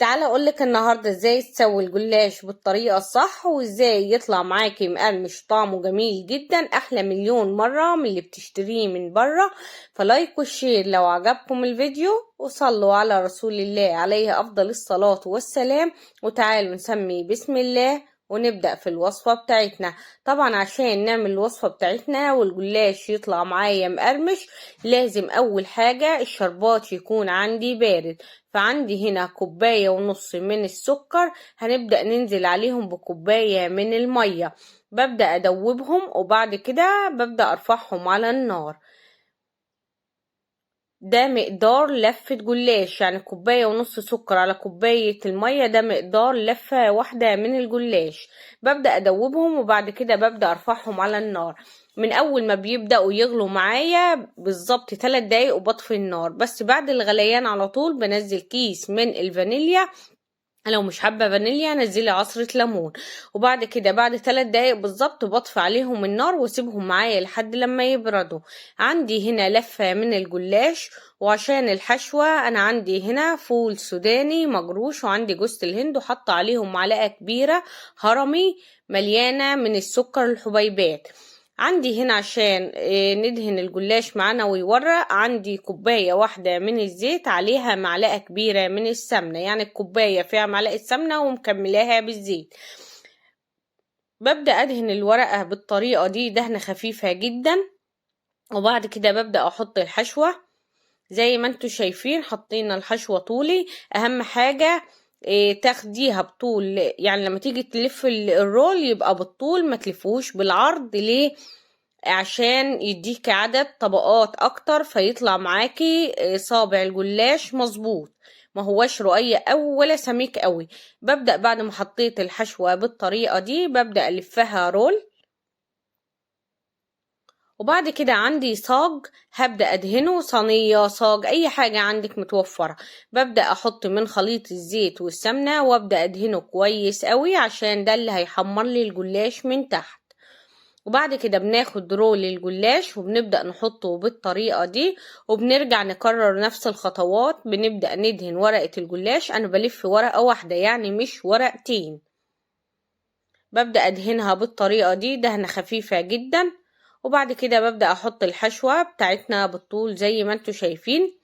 تعالى اقولك النهارده ازاي تسوي الجلاش بالطريقه الصح، وازاي يطلع معاكي مقرمش طعمه جميل جدا احلى مليون مره من اللي بتشتريه من بره. فلايك وشير لو عجبكم الفيديو، وصلوا على رسول الله عليه افضل الصلاه والسلام. وتعالوا نسمي بسم الله ونبدأ في الوصفة بتاعتنا. طبعا عشان نعمل الوصفة بتاعتنا والجلاش يطلع معايا مقرمش، لازم اول حاجة الشربات يكون عندي بارد. فعندي هنا كوباية ونص من السكر، هنبدأ ننزل عليهم بكوباية من المية. ببدأ أدوبهم وبعد كده ببدأ أرفعهم على النار. ده مقدار لفة جلاش، يعني كوباية ونص سكر على كوباية المية، ده مقدار لفة واحدة من الجلاش. ببدأ أدوبهم وبعد كده ببدأ أرفعهم على النار. من أول ما بيبدأوا يغلوا معايا بالظبط 3 دقايق وبطفي النار. بس بعد الغليان على طول بنزل كيس من الفانيليا، لو مش حابه فانيليا نزلي عصره ليمون. وبعد كده بعد 3 دقايق بالظبط بطفي عليهم النار واسيبهم معايا لحد لما يبردوا. عندي هنا لفه من الجلاش، وعشان الحشوه انا عندي هنا فول سوداني مجروش، وعندي جوز الهند، وحاطه عليهم معلقه كبيره هرمي مليانه من السكر الحبيبات. عندي هنا عشان ندهن الجلاش معانا ويورق، عندي كوباية واحدة من الزيت عليها معلقة كبيرة من السمنة، يعني الكوباية فيها معلقة سمنة ومكملاها بالزيت. ببدأ أدهن الورقة بالطريقة دي دهنة خفيفة جدا. وبعد كده ببدأ أحط الحشوة زي ما انتوا شايفين. حطينا الحشوة طولي، أهم حاجة تاخديها بطول، يعني لما تيجي تلف الرول يبقى بالطول ما تلفوش بالعرض. ليه؟ عشان يديك عدد طبقات اكتر فيطلع معاكي صابع الجلاش مظبوط، ما هوش رقيق او ولا سميك قوي. ببدأ بعد ما حطيت الحشوة بالطريقة دي ببدأ الفها رول. وبعد كده عندي صاج هبدأ ادهنه، صينية صاج اي حاجة عندك متوفرة. ببدأ احط من خليط الزيت والسمنة وابدأ ادهنه كويس قوي عشان ده اللي هيحمر لي الجلاش من تحت. وبعد كده بناخد رول الجلاش وبنبدأ نحطه بالطريقة دي، وبنرجع نكرر نفس الخطوات. بنبدأ ندهن ورقة الجلاش، انا بلف ورقة واحدة يعني مش ورقتين. ببدأ ادهنها بالطريقة دي دهنة خفيفة جدا. وبعد كده ببدأ احط الحشوة بتاعتنا بالطول زي ما انتوا شايفين.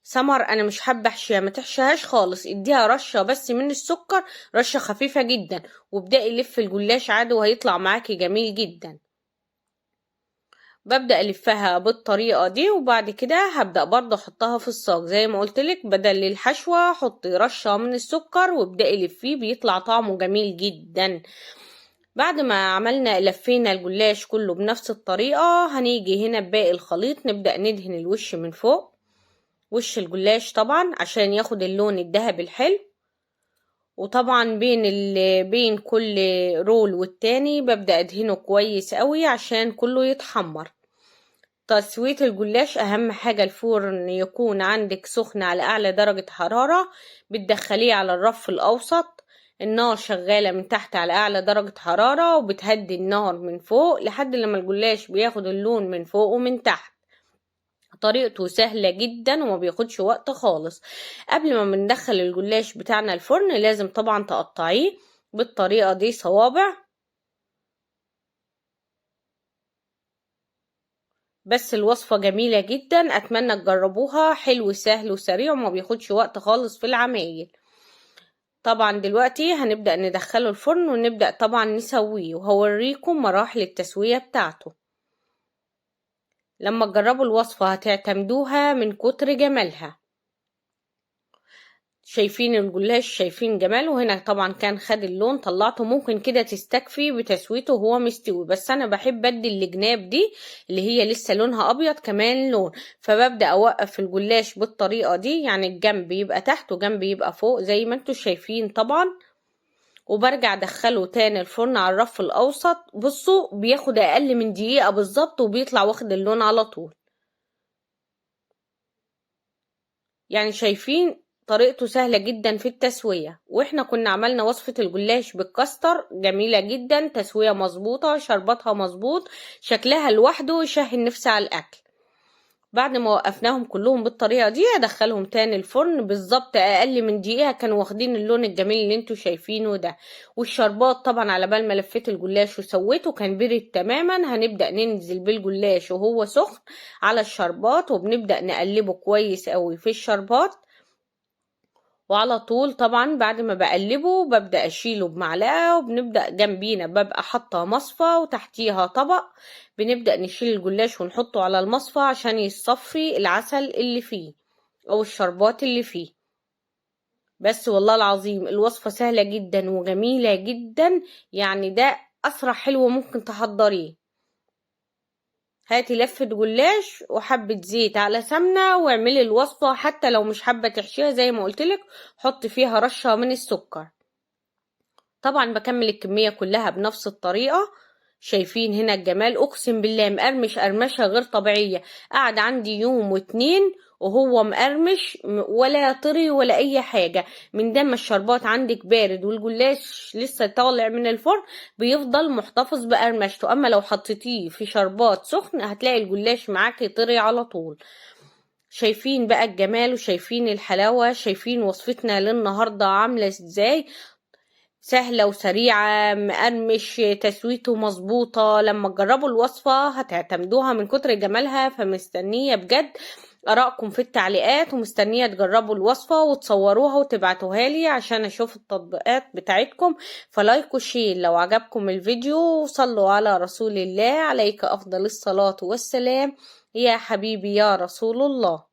سمر انا مش حابة احشيها، ما تحشيهاش خالص، اديها رشة بس من السكر، رشة خفيفة جدا، وابدأي لف الجلاش عادي وهيطلع معاكي جميل جدا. ببدأ ألفها بالطريقة دي وبعد كده هبدأ برضه أحطها في الصاج زي ما قلتلك، بدل الحشوة حطي رشة من السكر وابدأي لفيه بيطلع طعمه جميل جدا. بعد ما عملنا لفينا الجلاش كله بنفس الطريقة، هنيجي هنا بباقي الخليط نبدأ ندهن الوش من فوق، وش الجلاش طبعا عشان ياخد اللون الذهبي الحلو. وطبعا بين كل رول والتاني ببدأ أدهنه كويس قوي عشان كله يتحمر. تسوية الجلاش أهم حاجة الفرن يكون عندك سخن على أعلى درجة حرارة. بتدخليه على الرف الأوسط، النار شغالة من تحت على أعلى درجة حرارة، وبتهدي النار من فوق لحد لما الجلاش بياخد اللون من فوق ومن تحت. طريقته سهلة جدا وما بياخدش وقت خالص. قبل ما بندخل الجلاش بتاعنا الفرن لازم طبعا تقطعيه بالطريقة دي صوابع. بس الوصفة جميلة جدا، اتمنى تجربوها، حلو سهل وسريع وما بياخدش وقت خالص في العمايل. طبعا دلوقتي هنبدأ ندخله الفرن ونبدأ طبعا نسويه، وهوريكم مراحل التسوية بتاعته. لما تجربوا الوصفة هتعتمدوها من كتر جمالها. شايفين الجلاش، شايفين جماله هنا طبعا كان خد اللون طلعته. ممكن كده تستكفي بتسويته وهو مستوي، بس انا بحب ادي الجناب دي اللي هي لسه لونها ابيض كمان لون. فببدأ اوقف الجلاش بالطريقة دي، يعني الجنب يبقى تحت وجنب يبقى فوق زي ما انتوا شايفين طبعا. وبرجع ادخله تاني الفرن على الرف الاوسط. بصوا بياخد اقل من دقيقة بالظبط وبيطلع واخد اللون على طول. يعني شايفين طريقته سهلة جدا في التسوية. واحنا كنا عملنا وصفة الجلاش بالكستر جميلة جدا، تسوية مظبوطة، شربتها مظبوط، شكلها لوحده يشهي النفس على الأكل. بعد ما وقفناهم كلهم بالطريقة دي ادخلهم تاني الفرن بالظبط اقل من دقيقة، كانوا واخدين اللون الجميل اللي انتوا شايفينه ده. والشربات طبعا على بال ما لفيت الجلاش وسويته كان برد تماما. هنبدأ ننزل بالجلاش وهو سخن على الشربات، وبنبدأ نقلبه كويس قوي في الشربات. وعلى طول طبعا بعد ما بقلبه ببدأ اشيله بمعلقة، وبنبدأ جنبينا ببقى حاطة مصفى وتحتيها طبق. بنبدأ نشيل الجلاش ونحطه على المصفى عشان يصفي العسل اللي فيه او الشربات اللي فيه. بس والله العظيم الوصفة سهلة جدا وجميلة جدا، يعني ده اسرع حلو ممكن تحضريه. هاتي لفة جلاش وحبة زيت على سمنة واعملي الوصفة، حتى لو مش حابة تحشيها زي ما قلتلك حطي فيها رشة من السكر. طبعا بكمل الكمية كلها بنفس الطريقة. شايفين هنا الجمال، اقسم بالله مقرمش قرمشة غير طبيعية. قعد عندي يوم واتنين وهو مقرمش ولا طري ولا اي حاجة. من دم الشربات عندك بارد والجلاش لسه طالع من الفرن بيفضل محتفظ بقرمشته. اما لو حطيتيه في شربات سخن هتلاقي الجلاش معاكي طري على طول. شايفين بقى الجمال وشايفين الحلاوة، شايفين وصفتنا للنهاردة عاملة ازاي، سهلة وسريعة، مقرمش، تسويته مظبوطة. لما تجربوا الوصفة هتعتمدوها من كتر جمالها. فمستنية بجد آرائكم في التعليقات، ومستنية تجربوا الوصفة وتصوروها وتبعتوها لي عشان أشوف التطبيقات بتاعتكم. فلايك وشير لو عجبكم الفيديو، وصلوا على رسول الله عليك أفضل الصلاة والسلام يا حبيبي يا رسول الله.